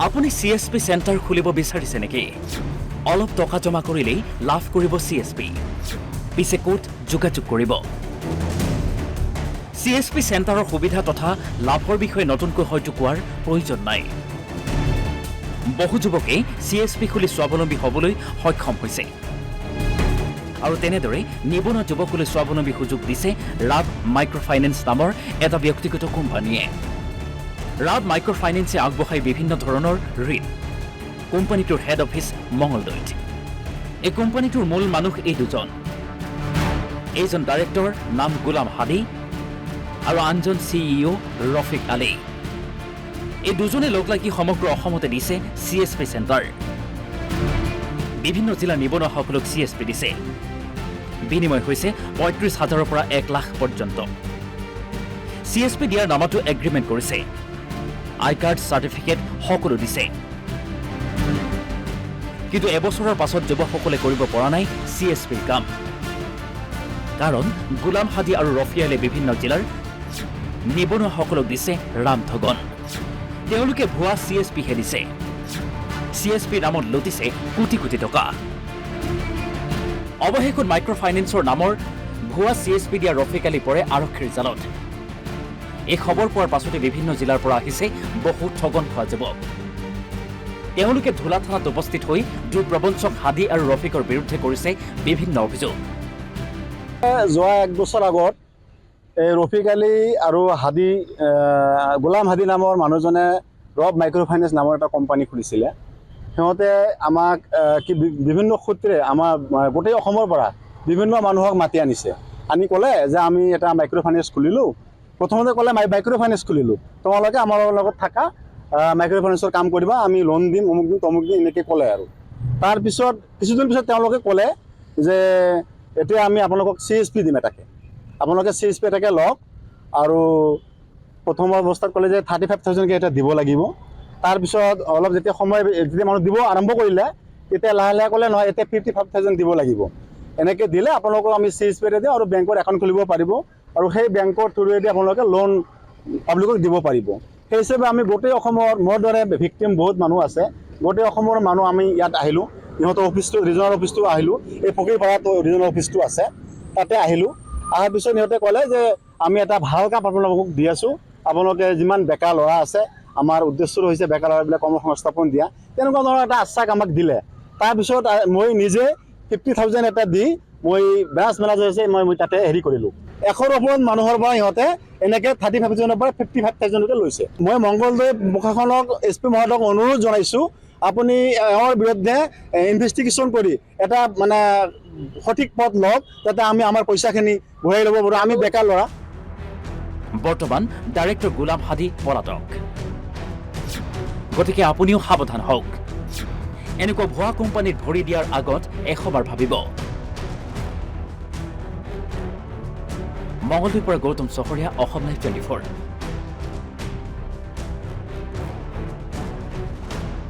আপুনি CSP centre খুলিব বিচাৰিছে নেকি? অলপ টকা জমা কৰিলেই লাভ কৰিব CSP। পিছে ক'ত যোগাযোগ কৰিব? CSP চেণ্টাৰৰ সুবিধা তথা লাভৰ বিষয়ে নতুনকৈ হয়তো কোৱাৰ প্ৰয়োজন নাই। বহু যুৱকেই CSP খুলি স্বাৱলম্বী হ'বলৈ সক্ষম হৈছে আৰু তেনেদৰে নিবনুৱা যুৱকলৈ স্বাৱলম্বী সুযোগ দিছে ৰাব মাইক্ৰ'ফাইনেন্স নামৰ এটা ব্যক্তিগত কোম্পানীয়ে। ৰাব মাইক্ৰ'ফাইনেন্সে আগবঢ়ায় বিভিন্ন ধৰণৰ ঋণ। কোম্পানীটোৰ হেড অফিচ মঙলদৈত। এই কোম্পানীটোৰ মূল মানুহ এই দুজন। এইজন ডাইৰেক্টৰ নাম গোলাম হাদি আৰু আনজন CEO ৰফিক আলী। এই দুজনে লগ লাগি সমগ্ৰ অসমতে দিছে CSP চেণ্টাৰ। বিভিন্ন জিলাৰ নিবনুৱাসকলক CSP দিছে। বিনিময় হৈছে ৩৫,০০০ৰ পৰা ১ লাখ পৰ্যন্ত। CSP দিয়াৰ নামতো এগ্ৰিমেণ্ট কৰিছে। আই কাৰ্ড চাৰ্টিফিকেট সকলো দিছে। কিন্তু এবছৰৰ পাছত যুৱকসকলে কৰিব পৰা নাই CSPৰ কাম। কাৰণ গোলাম হাদি আৰু ৰফিয়ালে বিভিন্ন জিলাৰ নিবনুৱাসকলক দিছে ৰামঠগন। তেওঁলোকে ভুৱা CSPহে দিছে। CSP নামত লুটিছে কোটি কোটি টকা। অৱশেষত মাইক্ৰ'ফাইনেন্সৰ নামৰ ভুৱা CSP দিয়া ৰফিক আলী পৰে আৰক্ষীৰ জালত। এই খবৰ পোৱাৰ পাছতে বিভিন্ন জিলাৰ পৰা আহিছে বহু ঠগন খোৱা যুৱক। তেওঁলোকে ধুলা থানাত উপস্থিত হৈ দুৰ্প্ৰবঞ্চক হাদি আৰু ৰফিকৰ বিৰুদ্ধে কৰিছে বিভিন্ন অভিযোগ। যোৱা 1 বছৰ আগত ৰফিক আলী আৰু গোলাম হাদি নামৰ মানুহজনে ৰব মাইক্ৰ'ফাইনেন্স নামৰ এটা কোম্পানী খুলিছিলে। সিহঁতে আমাক বিভিন্ন সূত্ৰে আমাৰ গোটেই অসমৰ পৰা বিভিন্ন মানুহক মাতি আনিছে। আনি ক'লে যে আমি এটা মাইক্ৰ'ফাইনেন্স খুলিলোঁ। প্ৰথমতে ক'লে মাইক্ৰ'ফাইনেন্স খুলিলোঁ, তোমালোকে আমাৰ লগত থাকা, মাইক্ৰ'ফাইনেন্সৰ কাম কৰিবা, আমি লোন দিম, অমুক দিম তমুক দিম, এনেকৈ ক'লে আৰু। তাৰপিছত কিছুদিন পিছত তেওঁলোকে ক'লে যে এতিয়া আমি আপোনালোকক CSP দিম এটাকে, আপোনালোকে CSP এটাকে লওক। আৰু প্ৰথম অৱস্থাত ক'লে যে 35,000কৈ এটা দিব লাগিব। তাৰপিছত অলপ যেতিয়া মানুহ দিব আৰম্ভ কৰিলে, তেতিয়া লাহে লাহে ক'লে নহয় এতিয়া 55,000 দিব লাগিব। এনেকৈ দিলে আপোনালোকক আমি CSP এটা দিওঁ আৰু বেংকৰ একাউণ্ট খুলিব পাৰিব আৰু সেই বেংকৰ থ্ৰুৱেদি আপোনালোকে লোন পাব্লিকক দিব পাৰিব। সেই হিচাপে আমি গোটেই অসমৰ, মোৰ দৰে ভিক্টিম বহুত মানুহ আছে, গোটেই অসমৰ মানুহ আমি ইয়াত আহিলোঁ। ইহঁতৰ অফিচটো, ৰিজনেল অফিচটো আহিলোঁ। এই ফকীৰপাৰাটো ৰিজনেল অফিচটো আছে, তাতে আহিলোঁ। অহাৰ পিছত সিহঁতে ক'লে যে আমি এটা ভাল কাম আপোনালোকক দি আছোঁ। আপোনালোকে যিমান বেকাৰ ল'ৰা আছে, আমাৰ উদ্দেশ্যটো হৈছে বেকাৰ ল'ৰাবিলাক কৰ্মসংস্থাপন দিয়া, তেনেকুৱা ধৰণৰ এটা আশ্বাস আমাক দিলে। তাৰপিছত মই নিজে 50,000 এটা দি মই ব্ৰাঞ্চ মেনেজাৰ হৈছে, মই তাতে কৰিলোঁ। 100ৰ ওপৰত মানুহৰ পৰা সিহঁতে এনেকৈ 35,000ৰ পৰা 55,000লৈকে লৈছে। মই মংগলদৈ প্ৰশাসনক SP মহোদয়ক অনুৰোধ জনাইছোঁ, আপুনি এওঁৰ বিৰুদ্ধে ইনভেষ্টিগেশ্যন কৰি এটা মানে সঠিক পথ লওক, যাতে আমি আমাৰ পইচাখিনি ঘূৰাই ল'ব পাৰোঁ। আমি বেকাৰ ল'ৰা। বৰ্তমান ডাইৰেক্টৰ গোলাম হাদি পলাতক। গতিকে আপুনিও সাৱধান হওক। এনেকুৱা ভুৱা কোম্পানীত ভৰি দিয়াৰ আগত 100 বাৰ ভাবিব। মঙলদৈৰ পৰা গৌতম চহৰীয়া, অসম লাইভ 24।